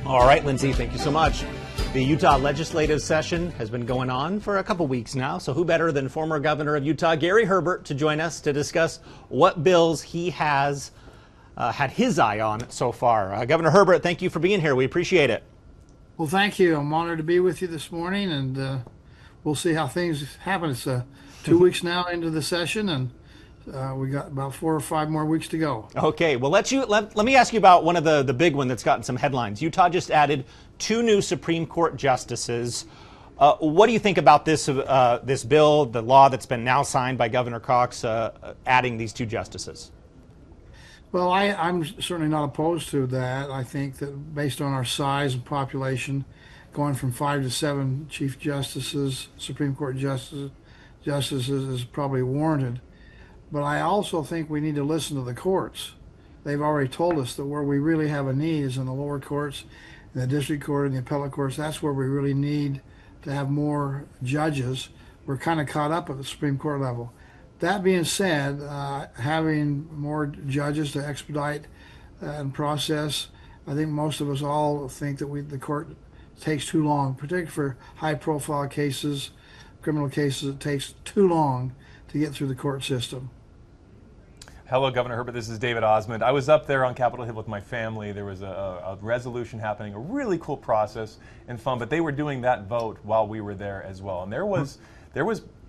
All right, Lindsay, thank you so much. The Utah legislative session has been going on for a couple weeks now, so who better than former Governor of Utah, Gary Herbert, to join us to discuss what bills he has had his eye on so far. Governor Herbert, thank you for being here. We appreciate it. Well, thank you. I'm honored to be with you this morning, and we'll see how things happen. It's 2 weeks now into the session, and we got about 4 or 5 more weeks to go. Okay, well, let me ask you about one of the big one that's gotten some headlines. Utah just added 2 new Supreme Court justices. What do you think about this bill, the law that's been now signed by Governor Cox, adding these 2 justices? Well, I'm certainly not opposed to that. I think that based on our size and population, going from 5 to 7 Chief Justices, Supreme Court justices is probably warranted. But I also think we need to listen to the courts. They've already told us that where we really have a need is in the lower courts, in the district court and the appellate courts. That's where we really need to have more judges. We're kind of caught up at the Supreme Court level. That being said, having more judges to expedite and process, I think most of us all think that the court takes too long, particularly for high-profile cases, criminal cases. It takes too long to get through the court system. Hello, Governor Herbert. This is David Osmond. I was up there on Capitol Hill with my family. There was a resolution happening, a really cool process and fun, but they were doing that vote while we were there as well. And there was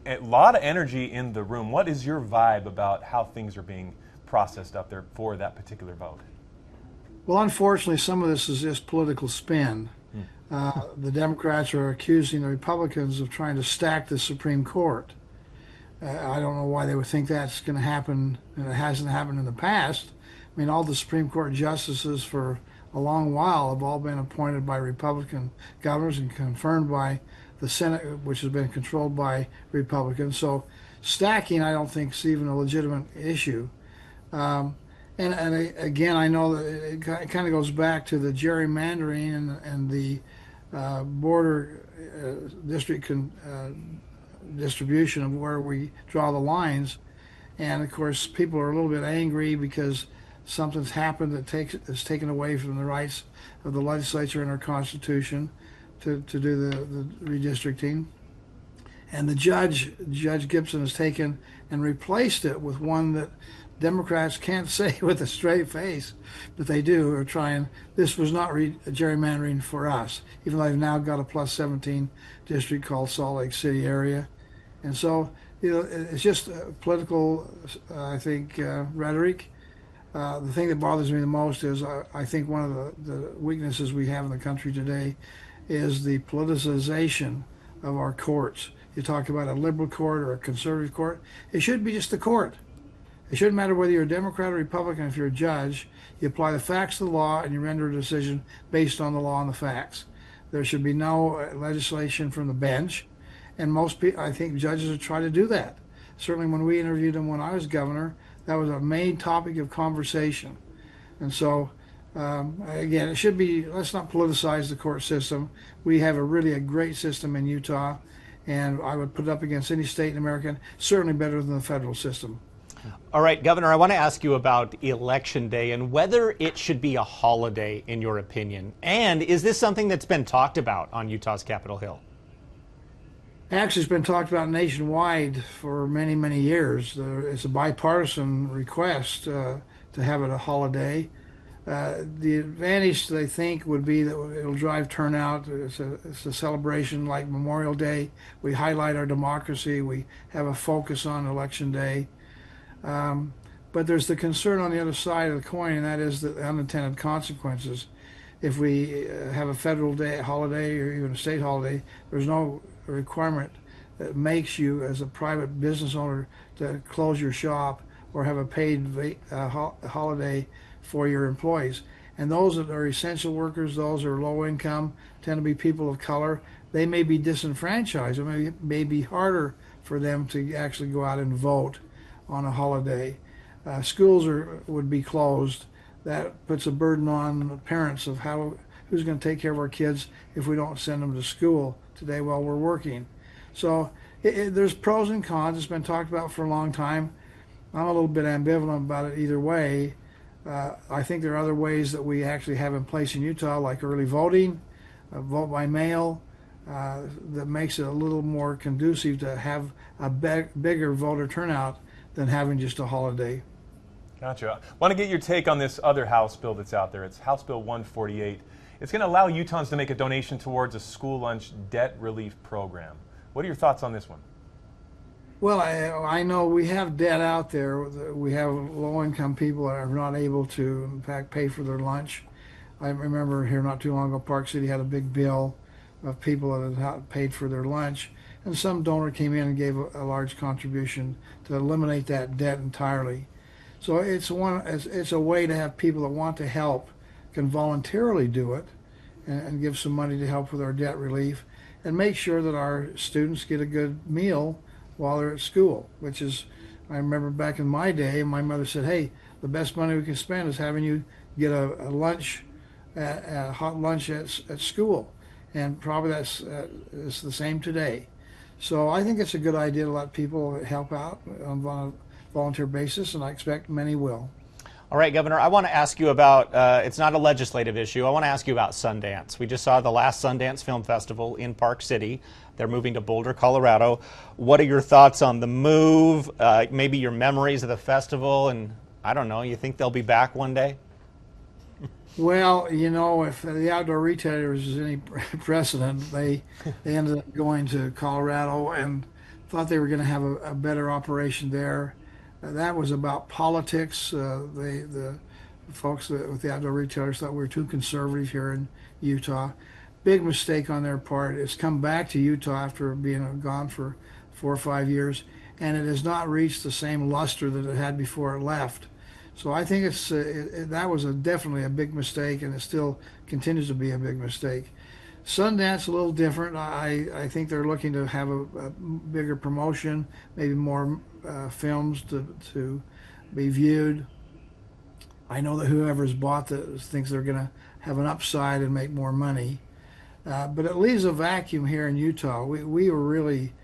a lot of energy in the room. What is your vibe about how things are being processed up there for that particular vote? Well, unfortunately, some of this is just political spin. The Democrats are accusing the Republicans of trying to stack the Supreme Court. I don't know why they would think that's going to happen, and it hasn't happened in the past. I mean, all the Supreme Court justices for a long while have all been appointed by Republican governors and confirmed by the Senate, which has been controlled by Republicans. So stacking, I don't think, is even a legitimate issue. And again, I know that it kind of goes back to the gerrymandering and the border district distribution of where we draw the lines. And of course, people are a little bit angry because something's happened that is taken away from the rights of the legislature and our Constitution to do the redistricting. And the Judge Gibson, has taken and replaced it with one that Democrats can't say with a straight face, but they do, are trying. This was not gerrymandering for us, even though they've now got a plus 17 district called Salt Lake City area. And so, it's just political, I think, rhetoric. The thing that bothers me the most is I think one of the weaknesses we have in the country today is the politicization of our courts. You talk about a liberal court or a conservative court. It should be just the court. It shouldn't matter whether you're a Democrat or Republican. If you're a judge, you apply the facts to the law and you render a decision based on the law and the facts. There should be no legislation from the bench. And most people, I think judges would try to do that. Certainly when we interviewed them when I was governor, that was a main topic of conversation. And so, again, it should be, let's not politicize the court system. We have a great system in Utah, and I would put it up against any state in America, certainly better than the federal system. All right, Governor, I want to ask you about Election Day and whether it should be a holiday in your opinion. And is this something that's been talked about on Utah's Capitol Hill? Actually, it's been talked about nationwide for many, many years. It's a bipartisan request to have it a holiday. The advantage, they think, would be that it'll drive turnout. It's a celebration like Memorial Day. We highlight our democracy. We have a focus on Election Day. But there's the concern on the other side of the coin, and that is the unintended consequences. If we have a federal holiday or even a state holiday, there's no requirement that makes you as a private business owner to close your shop or have a paid holiday for your employees. And those that are essential workers, those that are low income, tend to be people of color. They may be disenfranchised. It may be harder for them to actually go out and vote on a holiday. Schools would be closed. That puts a burden on parents of who's going to take care of our kids if we don't send them to school today while we're working. So there's pros and cons. It's been talked about for a long time. I'm a little bit ambivalent about it either way. I think there are other ways that we actually have in place in Utah, like early voting, vote by mail, that makes it a little more conducive to have a bigger voter turnout than having just a holiday. Gotcha. I want to get your take on this other House bill that's out there. It's House Bill 148. It's going to allow Utahns to make a donation towards a school lunch debt relief program. What are your thoughts on this one? Well, I know we have debt out there. We have low-income people that are not able to, in fact, pay for their lunch. I remember here not too long ago, Park City had a big bill of people that had not paid for their lunch, and some donor came in and gave a large contribution to eliminate that debt entirely. So it's a way to have people that want to help can voluntarily do it and give some money to help with our debt relief and make sure that our students get a good meal while they're at school, which is, I remember back in my day, my mother said, hey, the best money we can spend is having you get a lunch, a hot lunch at school. And probably it's the same today. So I think it's a good idea to let people help out on a volunteer basis, and I expect many will. All right, Governor, I want to ask you about, it's not a legislative issue, I want to ask you about Sundance. We just saw the last Sundance Film Festival in Park City. They're moving to Boulder, Colorado. What are your thoughts on the move, maybe your memories of the festival, and I don't know, you think they'll be back one day? Well, you know, if the outdoor retailers is any precedent, they ended up going to Colorado and thought they were going to have a better operation there. That was about politics. The folks with the outdoor retailers thought we were too conservative here in Utah. Big mistake on their part. It's come back to Utah after being gone for 4 or 5 years, and it has not reached the same luster that it had before it left. So I think that was definitely a big mistake, and it still continues to be a big mistake. Sundance a little different. I think they're looking to have a bigger promotion, maybe more films to be viewed. I know that whoever's bought this thinks they're going to have an upside and make more money. But it leaves a vacuum here in Utah. We were really,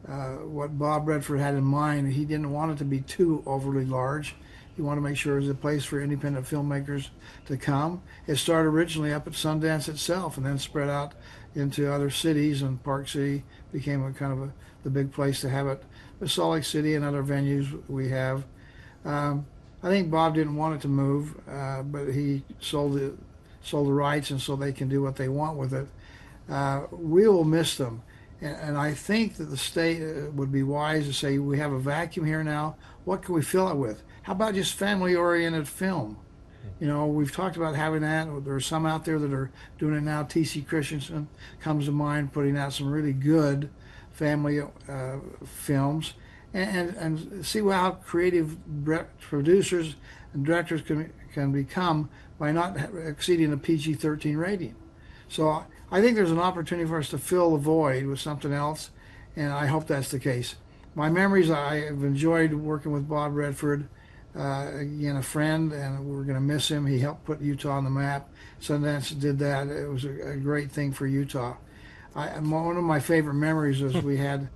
what Bob Redford had in mind, he didn't want it to be too overly large. You want to make sure there's a place for independent filmmakers to come. It started originally up at Sundance itself and then spread out into other cities, and Park City became the big place to have it. But Salt Lake City and other venues we have. I think Bob didn't want it to move, but he sold the rights, and so they can do what they want with it. We will miss them. And I think that the state would be wise to say, we have a vacuum here now. What can we fill it with? How about just family-oriented film? You know, we've talked about having that. There are some out there that are doing it now. T.C. Christensen comes to mind, putting out some really good family films. And see how creative producers and directors can become by not exceeding a PG-13 rating. So I think there's an opportunity for us to fill the void with something else, and I hope that's the case. My memories, I have enjoyed working with Bob Redford, again, a friend, and we're going to miss him. He helped put Utah on the map. Sundance did that. It was a great thing for Utah. One of my favorite memories was we had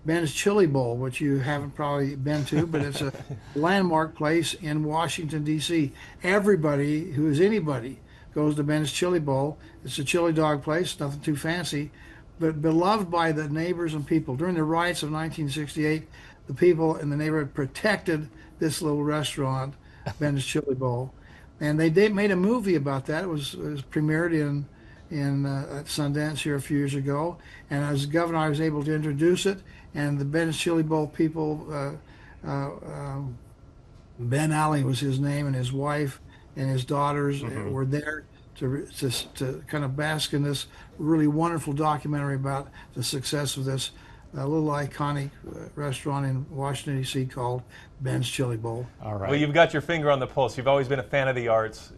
Ben's Chili Bowl, which you haven't probably been to, but it's a landmark place in Washington, D.C. Everybody who is anybody goes to Ben's Chili Bowl. It's a chili dog place, nothing too fancy, but beloved by the neighbors and people. During the riots of 1968, the people in the neighborhood protected this little restaurant, Ben's Chili Bowl, and they made a movie about that. It was premiered at Sundance here a few years ago, and as governor, I was able to introduce it. And the Ben's Chili Bowl people, Ben Alley was his name, and his wife and his daughters were there to kind of bask in this really wonderful documentary about the success of this little iconic restaurant in Washington, D.C. called Ben's Chili Bowl. All right. Well, you've got your finger on the pulse. You've always been a fan of the arts,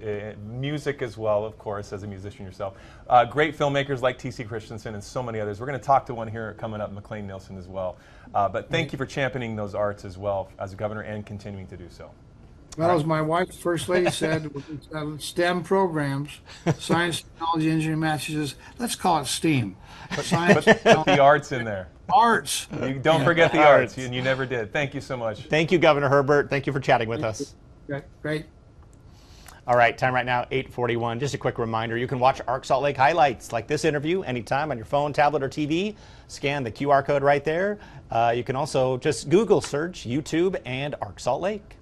music as well, of course, as a musician yourself. Great filmmakers like T.C. Christensen and so many others. We're going to talk to one here coming up, McLean Nielsen as well. But thank you for championing those arts as well as a governor and continuing to do so. Well, as my wife, First Lady, said, STEM programs, science, technology, engineering, math, she says, let's call it STEAM. Science, Put the arts in there. Arts. You don't forget the arts, and you never did. Thank you so much. Thank you, Governor Herbert. Thank you for chatting with us. Great. All right, time right now, 8:41. Just a quick reminder, you can watch Arc Salt Lake highlights like this interview anytime on your phone, tablet, or TV. Scan the QR code right there. You can also just Google search YouTube and Arc Salt Lake.